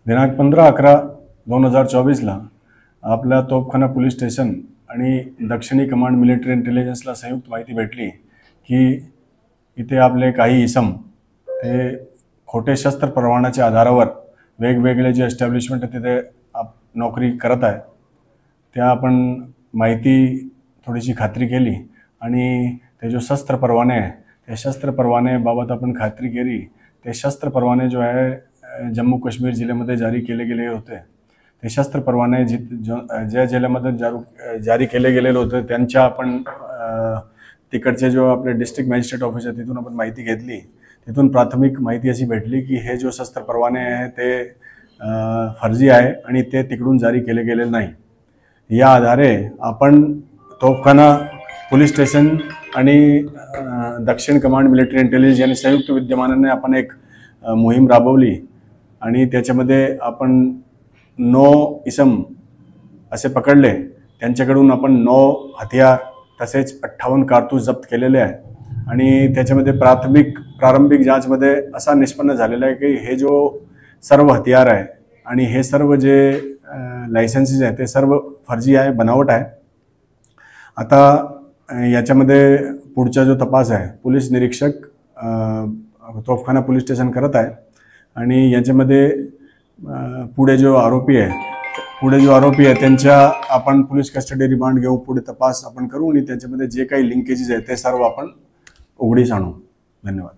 दिनांक 15/11/2024ला आपल्या तोफखाना police station आणि दक्षिणी कमांड मिलिटरी इंटेलिजन्सला संयुक्त माहिती भेटली की इथे आपले काही इसम ते खोटे शस्त्र परवान्याच्या आधारावर वेगवेगळे जे एस्टॅब्लिशमेंट तिथे नोकरी करत आहे त्या आपण माहिती थोडीशी खात्री केली आणि ते जो शस्त्र परवाने आहे ते शस्त्र परवाने बाबत आपण खात्री केली। ते शस्त्र परवाने जो आहे जम्मू काश्मीर जिल्ह्यामध्ये जारी केले गेले होते। ते शस्त्र परवाने ज्या जिल्ह्यामध्ये जारी केले गेलेले होते त्यांच्या आपण तिकडचे जो आपले डिस्ट्रिक्ट मॅजिस्ट्रेट ऑफिस आहे तिथून आपण माहिती घेतली। तिथून प्राथमिक माहिती अशी भेटली की हे जो शस्त्र परवाने आहे ते फर्जी आहे आणि ते तिकडून जारी केले गेलेले नाही। या आधारे आपण तोफखाना पोलीस स्टेशन आणि दक्षिण कमांड मिलिटरी इंटेलिजन्स यांनी संयुक्त विद्यमानाने आपण एक मोहीम राबवली आणि त्याच्यामध्ये आपण 9 इसम असे पकडले। त्यांच्याकडून आपण 9 हथियार तसेच 58 कारतूस जप्त केलेले आहे आणि त्याच्यामध्ये प्रारंभिक जांचमध्ये असा निष्पन्न झालेला आहे की हे जो सर्व हथियार आहे आणि हे सर्व जे लायसन्सेस आहे ते सर्व फर्जी आहे, बनावट आहे। आता याच्यामध्ये पुढचा जो तपास आहे पोलीस निरीक्षक तोफखाना पोलीस स्टेशन करत आहे आणि याच्यामध्ये पुढे जो आरोपी आहे त्यांच्या आपण पोलीस कस्टडी रिमांड घेऊ, पुढे तपास आपण करू आणि त्याच्यामध्ये जे काही लिंकेजेस आहे ते सर्व आपण उघडीस आणू। धन्यवाद।